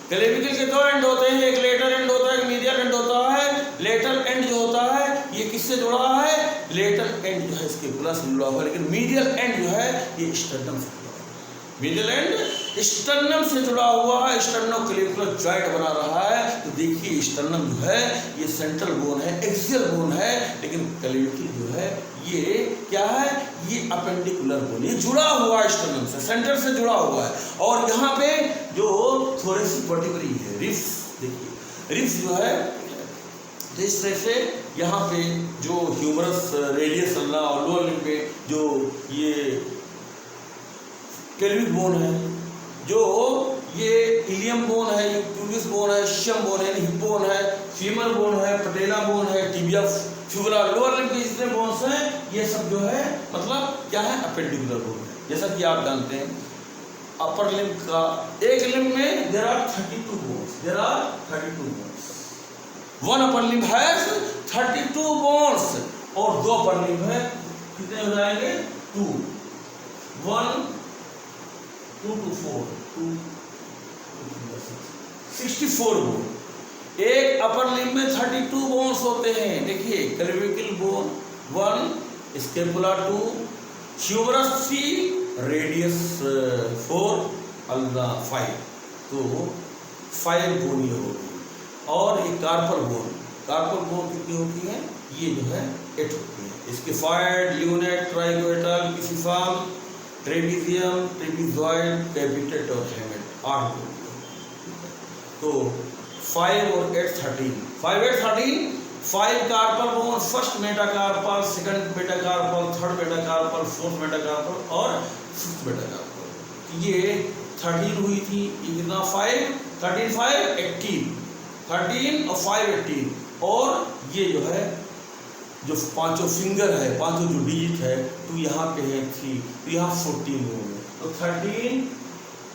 क्लेविकल के दो एंड होते हैं, एक लेटर एंड होता है, एक मीडियल एंड होता है। लेटर एंड जो होता है ये किससे जुड़ा है? लेटर एंड जो है स्कैपुला से जुड़ा हुआ है, लेकिन मीडियल एंड जो है ये स्टर्नम से जुड़ा हुआ है। मीडियल एंड स्टर्नम से जुड़ा हुआ है, स्टर्नोक्लेविकुलर जॉइंट बना रहा है। तो देखिए स्टर्नम जो है ये सेंट्रल बोन है, एक्सियल बोन है, लेकिन क्लेविकल जो है ये क्या है? ये अपेंडिकुलर बोन, ये जुड़ा हुआ है स्टर्नम से, सेंटर से जुड़ा हुआ है। और यहाँ पे जो थोरेसिक वर्टिब्री है, रिब्स, देखिए रिब्स जो है इस तरह से यहाँ पे जो ह्यूमरस, रेडियस अल्ना और लोअर लिम्ब पे जो ये पेल्विक बोन है, जो ये इलियम बोन है, ये प्यूबिस बोन है, शियम बोन है, हिप बोन है, फीमर बोन है, पटेला बोन है, टिबिया, फिबुला, लोअर लिम्ब के जितने बोन्स हैं ये सब जो है मतलब क्या है? अपेंडिकुलर बोन है। जैसा कि आप जानते हैं अपर लिम्ब का एक लिम्ब में there are 32 bones, there are 32 bones. One upper limb has 32 bones और दो अपर लिम्ब है, कितने हो जाएंगे? 2, 1 2 to 4, 64 बोन। एक अपर लिम्ब में 32 बोन्स होते हैं। देखिए clavicle bone 1, scapula 2, humerus 3, radius 4, ulna 5, तो 5 बोन ये होगी। और ये कार्पल बोन कितनी होती है? ये जो है 8 होती है। स्किफाइड, ल्यूनेट, ट्राइगोइटल, पिसिफार्म, ट्रेपीजियम, ट्रेपीजॉइड, कैपिटेट और हेमेट 8 होती है। तो 5 और 8 13, 5 8 13, 5 carpal bone, first metacarpal, second metacarpal, third metacarpal, fourth metacarpal और फिफ्थ मेटाकार्पल। ये 13 हुई थी, ये कितना? 5 13 5 18, 13 और 5 18। और ये जो है जो पांचों फिंगर है, पांचों जो डिजिट है, तो यहाँ पे है 3, तो यहाँ 14 होंगे। तो 13,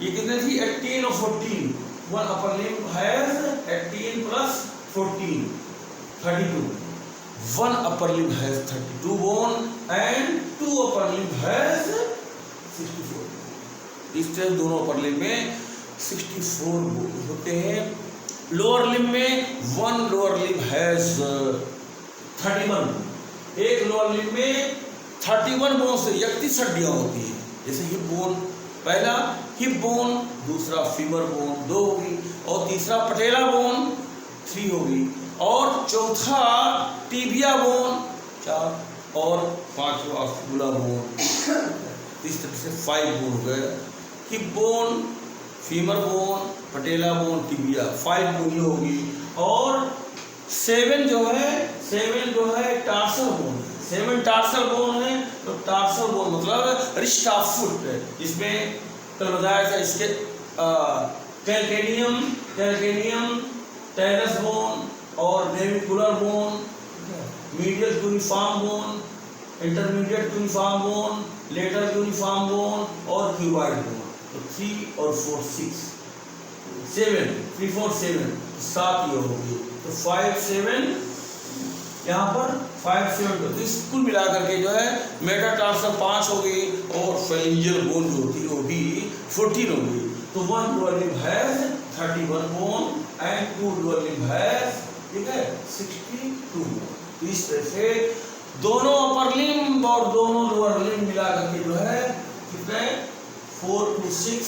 ये कितने थी? 18 और 14। One upper limb has 18 plus 14, 32। One upper limb has 32 bone and 2 upper limb has 64। इस तरह दोनों अपर लिम्ब में 64 बोन होते हैं। लोअर लिम्ब में 1 लोअर लिम्ब हैज 31। एक लोअर लिम्ब में 31 बोन से 31 हड्डियां होती है। जैसे हिप बोन, पहला हिप बोन, दूसरा फीमर बोन 2 होगी, और तीसरा पटेला बोन 3 होगी, और चौथा टिबिया बोन 4, और पांचवा फिबुला बोन। इस तरह से 5 बोन हो गए। हिप बोन, फीमर बोन, पटेला बोन, टिबिया, 5 बोन होगी। और 7 जो है टार्सल बोन। 7 टार्सल बोन है। तो टार्सल बोन मतलब रिस्ट ऑफ फुट है, जिसमें कल बताया था इसके कैल्केनियम, टेरस बोन और navicular bone, medial cuneiform bone, intermediate cuneiform bone, lateral cuneiform bone और क्यूबॉइड बोन। तो 3 और 4 6 7, 3 4 7 7 ये होगी। तो 5 7 यहाँ पर 5 7, तो इस कुल मिला करके जो है मेटाटार्सल 5 होगी और फेरिंजियल बोन जो होती है वो भी 14 होगी। तो 1 lower limb has 31 bone and 2 lower limb has, ठीक है, 62 बोन। तो इस तरह से दोनों अपर लिम्ब और दोनों लोअर लिम्ब मिला करके जो है कितने 4 to 6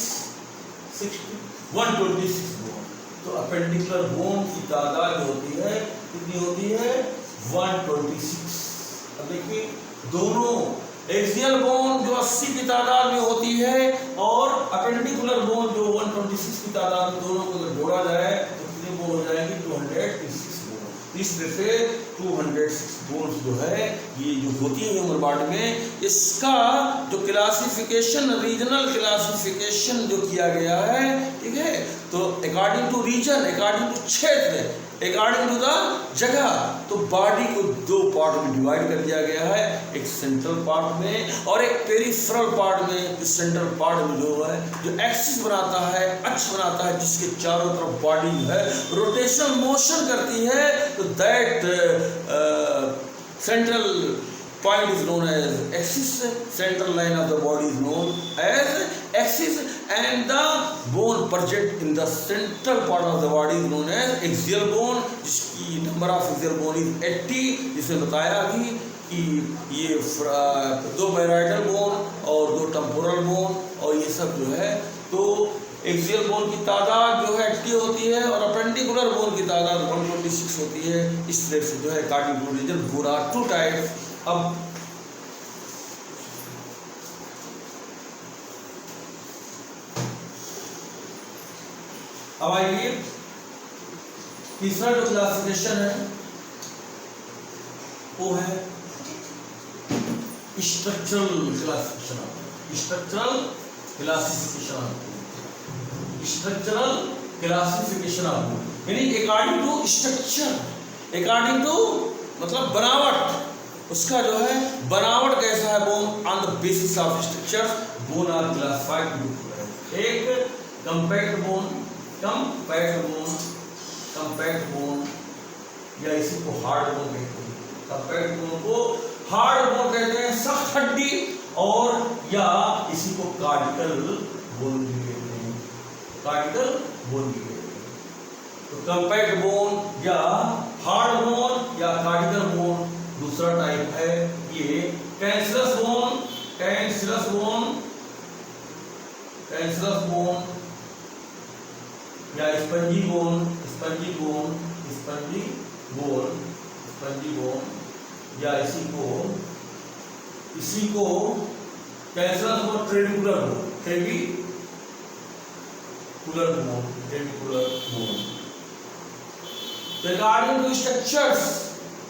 60 126 बोन। तो अपेंडिकुलर बोन की तादाद होती है कितनी होती है? 126। अब देखिए दोनों एक्सियल बोन जो 80 की तादाद में होती है और अपेंडिकुलर बोन जो 126 की तादाद में, दोनों को अगर जोड़ा जाए तो कितने बोन हो जाएंगे? 206 बोन। इस तरह से 206 बोन्स जो है ये जो होती है ह्यूमन बॉडी में, इसका जो क्लासिफिकेशन, रीजनल क्लासिफिकेशन जो किया गया है, ठीक है, तो according to region, according to क्षेत्र, अकॉर्डिंग टू द जगह। तो बॉडी को दो पार्ट में डिवाइड कर दिया गया है, एक सेंट्रल पार्ट में और एक पेरिफेरल पार्ट में। सेंट्रल पार्ट में जो है जो एक्सिस बनाता है, अक्ष बनाता है, जिसके चारों तरफ बॉडी जो है रोटेशनल मोशन करती है, तो that central point is known as axis, central line of the body is known as axis, and the bone present in the central part of the body is known as axial bone, जिसकी number of axial bone is 80, जिसने बताया अभी कि ये दो parietal bone और दो temporal bone और ये सब जो है, तो एक्सियल बोन की तादाद जो है 80 होती है और अपेंडिकुलर बोन की तादाद 126 होती है। इस तरह से जो है कार्डियोड रीजन पूरा 2 टाइप्स। अब आइए तीसरा जो क्लासिफिकेशन है वो है structural classification. Structural classification structural classification of, यानी according to structure, according to मतलब बनावट, उसका जो है बनावट कैसा है bone, on the basis of structure bone are classified to. एक compact bone, compact bone, compact bone या इसी को हार्ड बोन कहते हैं। कंपैक्ट बोन को हार्ड बोन कहते हैं, सख्त हड्डी, और या इसी को कार्डिकल बोन भी कहते हैं, कार्डिकल बोन भी कहते हैं। तो कंपैक्ट बोन या हार्ड बोन या कार्डिकल बोन दूसरा टाइप है ये cancerous bone, cancerous bone, cancerous bone या spongy bone, spongy bone, spongy bone, spongy bone या इसी को cancerous bone, trabecular bone, trabecular bone, trabecular bone. तो अकॉर्डिंग टू स्ट्रक्चर्स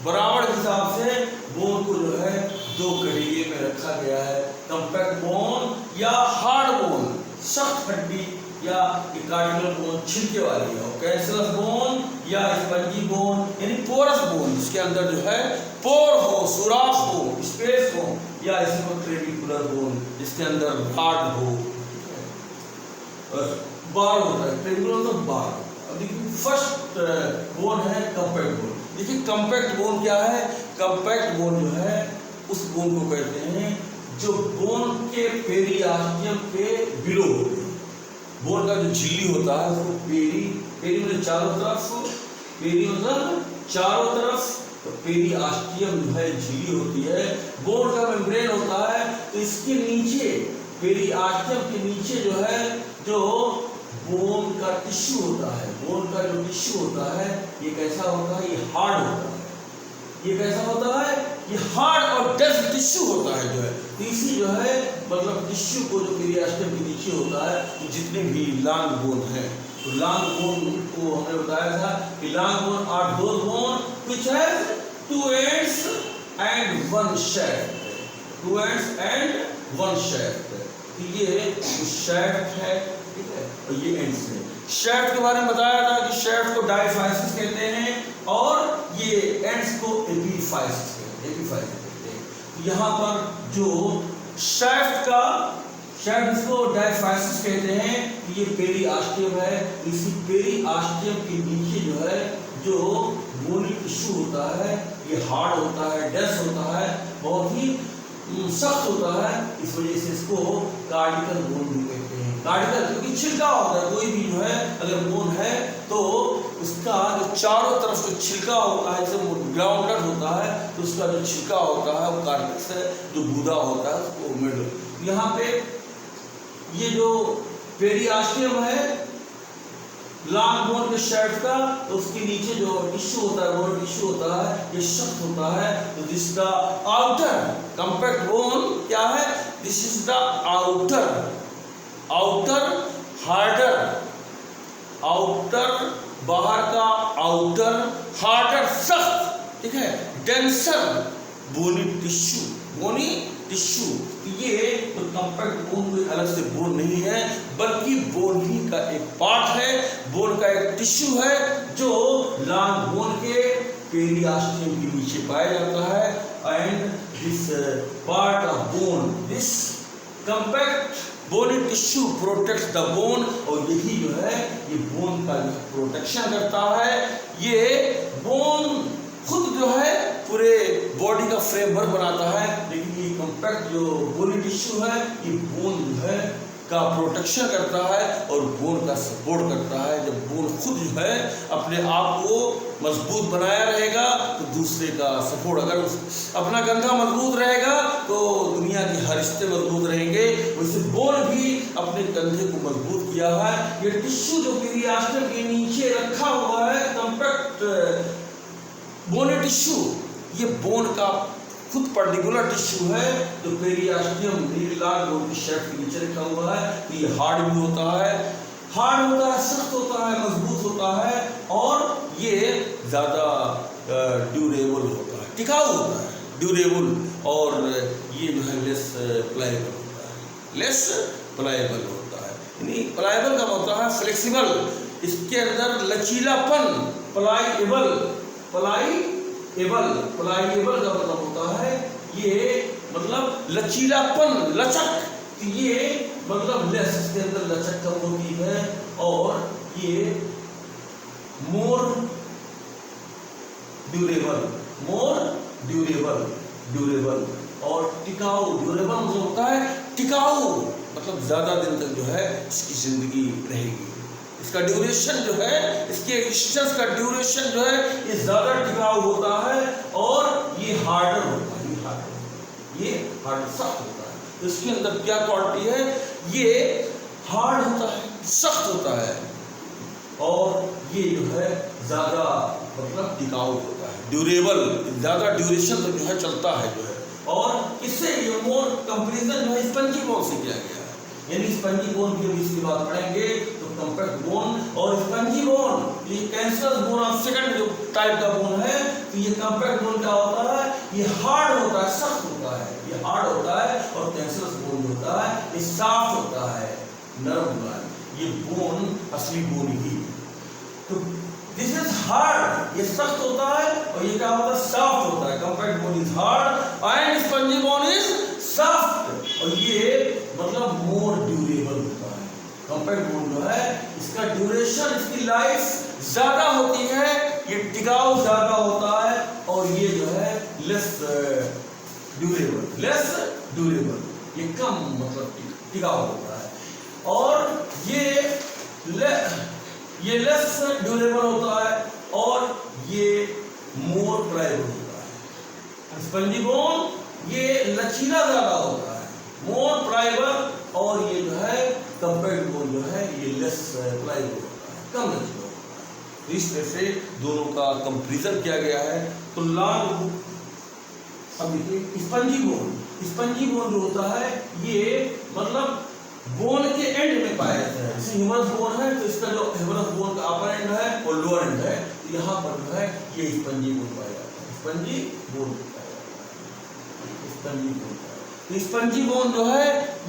बराबर के हिसाब से बोन को जो है दो कैटेगरी में रखा गया है, कंपैक्ट बोन या हार्ड बोन, सख्त हड्डी, या कार्डिकल बोन छिलके वाली है, और कैंसरस बोन या स्पंजी बोन यानी पोरस बोन, जिसके अंदर जो है पोर हो, सुराख हो, स्पेस हो, या इसी को ट्रेबिकुलर बोन जिसके अंदर राड हो, बार होता है, ट्रेबिकुलर तो बार। अब देखिए फर्स्ट बोन है कंपैक्ट बोन। देखिए कंपैक्ट बोन क्या है, कंपैक्ट बोन जो है उस बोन को कहते हैं जो बोन के पेरियास्टियम के बिलो होते हैं। बोन का जो झिल्ली होता है उसको पेरी मतलब चारों तरफ, पेरी मतलब चारों तरफ, तो पेरियास्टियम जो है झिल्ली होती है। बोन का मेम्ब्रेन होता है, तो इसके नीचे पेरियास्टियम के नीचे जो है जो बोन का टिश्यू होता है, बोन का जो टिश्यू होता है ये कैसा होता है, ये हार्ड होता है। ये कैसा होता है, ये हार्ड और डेंस टिश्यू होता है जो है। तीसरी जो है मतलब टिश्यू को जो पेरियास्टियम के नीचे होता है, तो जितने भी लॉन्ग बोन है, तो लॉन्ग बोन को हमने बताया था कि long bone are those bone which has 2 ends and 1 shaft, 2 ends and 1 shaft। ये शैफ्ट है, ठीक है, और ये एंड्स है। शैफ्ट के बारे में बताया था कि शैफ्ट को डायफाइसिस कहते हैं और ये एंड्स को एपीफाइसिस कहते हैं। यहाँ पर जो शैफ्ट इसको डायफाइसिस कहते हैं, ये पेरियास्टियम है। इसी पेरियास्टियम के नीचे जो है जो बोनी टिश्यू होता है ये हार्ड होता है, डेंस होता है, बहुत ही सख्त होता है, इस वजह से इसको कार्डिकल बोन भी कहते हैं। कार्डिकल क्योंकि छिलका होता है, कोई भी जो है अगर बोन है तो उसका जो चारों तरफ जो छिलका होता है, जैसे ग्राउंडनट होता है, तो उसका जो छिलका होता है वो कार्डिकल से जो गूदा होता है उसको मिडल। यहाँ पे ये जो पेरियास्टियम है लॉन्ग बोन के शैफ्ट का, तो उसके नीचे जो टिश्यू होता है, बोन टिश्यू होता है, ये सख्त होता है, तो जिसका आउटर कंपैक्ट बोन क्या है, this is the outer harder, outer बाहर का आउटर, हार्डर सख्त, ठीक है, डेंसर बोनी टिश्यू, बोनी टिश्यू। ये तो कॉम्पैक्ट बोन कोई अलग से बोन नहीं है, बल्कि बोन ही का एक पार्ट है, बोन का एक टिश्यू है जो लॉन्ग बोन के पेरियास्टियम के नीचे पाया जाता है। And this part of bone, this compact bony tissue protects the bone, और यही जो है ये बोन का प्रोटेक्शन करता है। ये बोन खुद जो है पूरे बॉडी का फ्रेमवर्क बनाता है, लेकिन ये कॉम्पैक्ट जो बोनी टिश्यू है ये बोन जो है का प्रोटेक्शन करता है और बोन का सपोर्ट करता है। जब बोन खुद जो है अपने आप को मजबूत बनाया रहेगा तो दूसरे का सपोर्ट, अगर अपना कंधा मजबूत रहेगा तो दुनिया के हर रिश्ते मजबूत रहेंगे। वैसे बोन भी अपने कंधे को मजबूत किया है। ये टिश्यू जो पेरियास्टियम के नीचे रखा हुआ है, कॉम्पैक्ट बोनी टिश्यू, ये बोन का खुद पर्टिकुलर टिश्यू है जो पेरियास्टियम लार्ज बोन की शेप के नीचे रखा हुआ है। तो ये हार्ड भी होता है, सख्त होता है, मजबूत होता है, और ये ज़्यादा ड्यूरेबल होता है, टिकाऊ होता है, ड्यूरेबल, और ये जो है लेस प्लायबल होता है, लेस प्लायबल होता है। यानी प्लायबल का होता है फ्लेक्सिबल, इसके अंदर लचीलापन, प्लायबल का मतलब होता है ये मतलब लचीलापन, लचक, ये मतलब लेस, इसके अंदर लचक कम होती है, और ये मोर ड्यूरेबल और टिकाऊ। ड्यूरेबल मतलब होता है टिकाऊ, मतलब ज्यादा दिन तक जो है इसकी जिंदगी रहेगी। इसका ड्यूरेशन जो है, इसके एग्जिस्टेंस का ड्यूरेशन जो है ये ज्यादा टिकाऊ होता है, और ये हार्डर होता है, ये हार्ड सख्त होता है। तो इसके अंदर क्या क्वालिटी है, ये हार्ड होता है, सख्त होता है, और ये जो है ज्यादा मतलब टिकाऊ होता है, ड्यूरेबल, ज्यादा ड्यूरेशन तक जो है चलता है जो है। और इससे ये मोर कंपैरिजन जो है स्पंजी बोन से किया गया है, यानी स्पंजी बोन की जब इसकी बात पढ़ेंगे तो कॉम्पैक्ट बोन और स्पंजी बोन, ये कैंसरस बोन ऑफ सेकंड जो टाइप का बोन है, तो ये कॉम्पैक्ट बोन क्या होता है, ये हार्ड होता है, सख्त होता है, ये हार्ड होता है, और कैंसरस बोन जो होता है ये सॉफ्ट होता है, नरम होता है। ये बोन असली बोन ही, तो दिस इज हार्ड, ये सख्त होता है, और ये क्या होता है, सॉफ्ट होता है। Compact bone is hard and spongy bone is soft, और ये मतलब मोर ड्यूरेबल होता है। कॉम्पैक्ट बोन जो है इसका ड्यूरेशन, इसकी लाइफ ज्यादा होती है, ये टिकाऊ ज्यादा होता है, और ये जो है लेस ड्यूरेबल, ये कम मतलब टिकाऊ होता है, और ये लेस ड्यूरेबल होता है, और ये मोर प्लायबल होता है। स्पंजी बोन ये लचीला ज्यादा होता है, मोर प्लायबल, और ये जो है कॉम्पैक्ट बोन जो है ये लेस प्लायबल होता है, कम लचीला होता है। इस तरह से दोनों का कंपैरिजन किया गया है। तो लॉन्ग, अब देखिए स्पंजी बोन जो होता है ये मतलब बोन के एंड में पाया जाता है। जैसे ह्यूमरस बोन है तो इसका जो ह्यूमरस बोन का अपर एंड है और लोअर एंड है, तो यहाँ पर जो है ये स्पंजी बोन पाया जाता है, स्पंजी बोन पाया जाता है, स्पंजी बोन। तो स्पंजी बोन जो है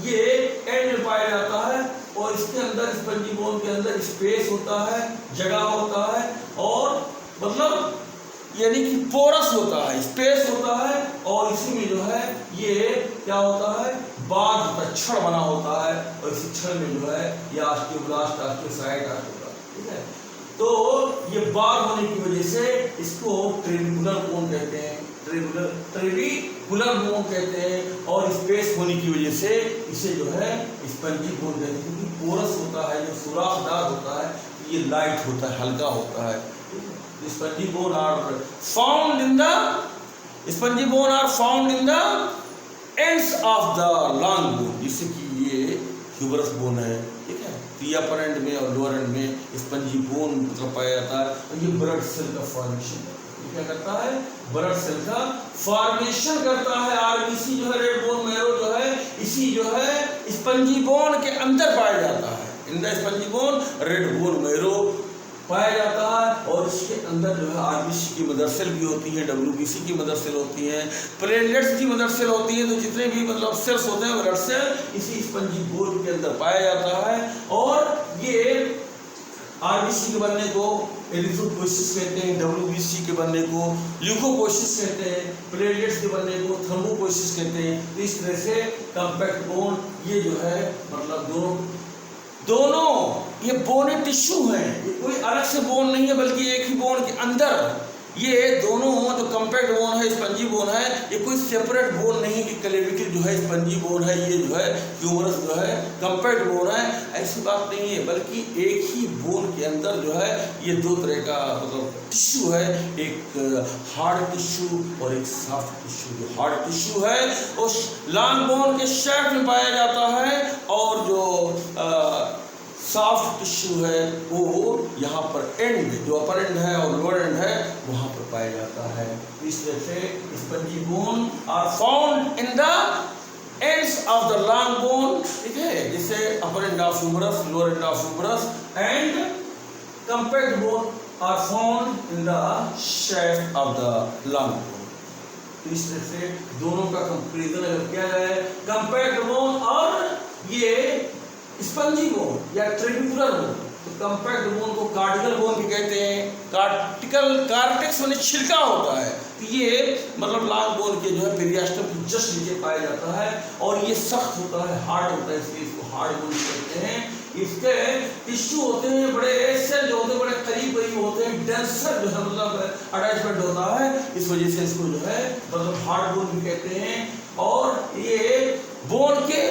ये एंड में पाया जाता है, और इसके अंदर स्पंजी बोन के अंदर स्पेस होता है, जगह होता है, और मतलब यानी कि पोरस होता है, स्पेस होता है, और इसी में जो है ये क्या होता है, बार होता है, छड़ बना होता है, और इसी छड़ में जो है ये ऑस्टियोब्लास्ट, ऑस्टियोसाइट होता है, ठीक है। तो ये बार होने की वजह से इसको ट्रेबिकुलर बोन कहते हैं, ट्रेबिकुलर बोन कहते हैं, और स्पेस होने की वजह से इसे जो है स्पंजी बोन कहते हैं, क्योंकि पोरस होता है, जो सुराखदार होता है, ये लाइट होता है, हल्का होता है। Spongy bone are found in the ends of the long bone, जिससे कि ये ह्यूमरस बोन है, ठीक है। तो ये अपर एंड में और लोअर एंड में स्पंजी बोन मतलब पाया जाता है, और ये ब्लड सेल का फॉर्मेशन क्या करता है, ब्लड सेल का फॉर्मेशन करता है। आरबीसी जो है, रेड बोन मैरो जो है, इसी जो है स्पंजी बोन के अंदर पाया जाता है। In the spongy bone red bone marrow पाया जाता है। और इसके अंदर जो है आरबीसी की मदर सेल भी होती है, डब्ल्यूबीसी की मदर सेल होती है, प्लेटलेट्स की मदर सेल होती है। तो जितने भी मतलब सेल्स होते हैं ब्लड सेल इसी स्पंजी बोन के अंदर पाया जाता है। और ये आरबीसी के बनने को एरिथ्रोपोइसिस कहते हैं, डब्ल्यूबीसी के बनने को ल्यूकोपोइसिस कहते हैं, प्लेटलेट्स के बनने को थ्रोम्बोपोइसिस कहते हैं। तो इस तरह से कॉम्पैक्ट बोन ये जो है मतलब दोनों ये बोने टिश्यू हैं, ये कोई अलग से बोन नहीं है बल्कि एक ही बोन के अंदर ये दोनों जो कॉम्पैक्ट बोन है, स्पंजी बोन है, ये कोई सेपरेट बोन नहीं कि क्लेविकल जो है स्पंजी बोन है, ये जो है ह्यूमरस जो है कॉम्पैक्ट बोन है, ऐसी बात नहीं है। बल्कि एक ही बोन के अंदर जो है ये दो तरह का मतलब टिश्यू है, एक हार्ड टिश्यू और एक सॉफ्ट टिश्यू। जो हार्ड टिश्यू है उस लॉन्ग बोन के शेप में पाया जाता है और जो सॉफ्ट टिश्यू है वो यहाँ पर एंड जो अपर एंड है और लोअर एंड है वहाँ पर पाया जाता है। इस तरह से spongy bone are found in the ends of the long bone, ठीक है, जिसे upper end of humerus, lower end of humerus and compact bone are found in the shape of the long bone. तो इस तरह से दोनों का comparison अगर किया जाए, कॉम्पैक्ट बोन और ये स्पंजी बोन या ट्रेबिकुलर बोन, तो कॉम्पैक्ट बोन को कार्टिकल बोन भी कहते हैं। कार्टेक्स माने छिलका होता है, तो ये मतलब लॉन्ग बोन के जो है पेरियास्टम के जस्ट नीचे पाया जाता है और ये सख्त होता है, हार्ड होता है, इसलिए इसको हार्ड बोन कहते हैं। इसके टिश्यू होते हैं बड़े सेल जो होते हैं बड़े करीब होते हैं, डेंसर जो है मतलब अटैचमेंट होता है, इस वजह से इसको जो है मतलब हार्ड बोन भी कहते हैं। और ये बोन के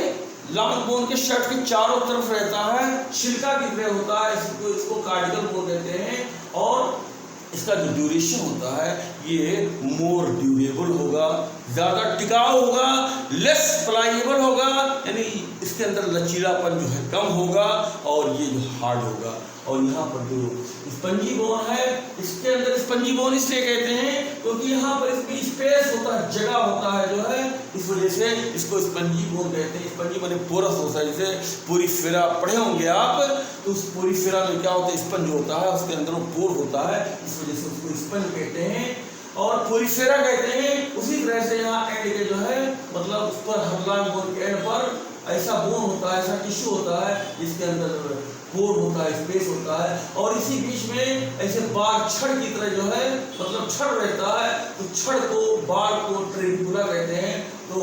लॉन्ग बोन के शेप के चारों तरफ रहता है, छिलका की तरह होता है, इसको कार्टिकल बोन कहते हैं। और इसका जो ड्यूरेशन होता है ये मोर ड्यूरेबल होगा, ज़्यादा टिकाऊ होगा, लेस प्लाइएबल होगा, यानी इसके अंदर लचीलापन जो है कम होगा और ये जो हार्ड होगा। और यहाँ पर जो स्पंजी बोन है इसके अंदर स्पंजी बोन इसलिए कहते हैं क्योंकि यहाँ पर इसमें स्पेस होता है, जगह होता है जो है, इस वजह से इसको स्पंजी बोन कहते हैं। स्पंजी माने पोरस होता है, जैसे पोरीफेरा पढ़े होंगे आप, तो उस पोरीफेरा में क्या होता है स्पंज होता है, उसके अंदर वो पोर होता है, इस वजह से उसको स्पंज कहते हैं। और पोरीफेरा कहते हैं। उसी तरह से यहाँ एंड के जो है मतलब उस पर लॉन्ग बोन के एंड पर ऐसा बोन होता है, ऐसा टिश्यू होता है जिसके अंदर पोर होता है, स्पेस होता है, और इसी बीच में ऐसे बार छड़ की तरह जो है मतलब छड़ रहता है, तो छड़ को बार को ट्रेबिकुला कहते हैं। तो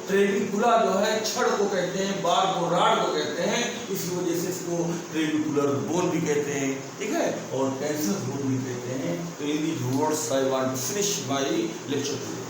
ट्रेबिकुला जो है छड़ को कहते हैं, बार को राड को कहते हैं, इसी वजह से इसको ट्रेबिकुलर बोन भी कहते हैं, ठीक है, और टेंसर बोन भी कहते हैं। तो in these words I want to finish my lecture.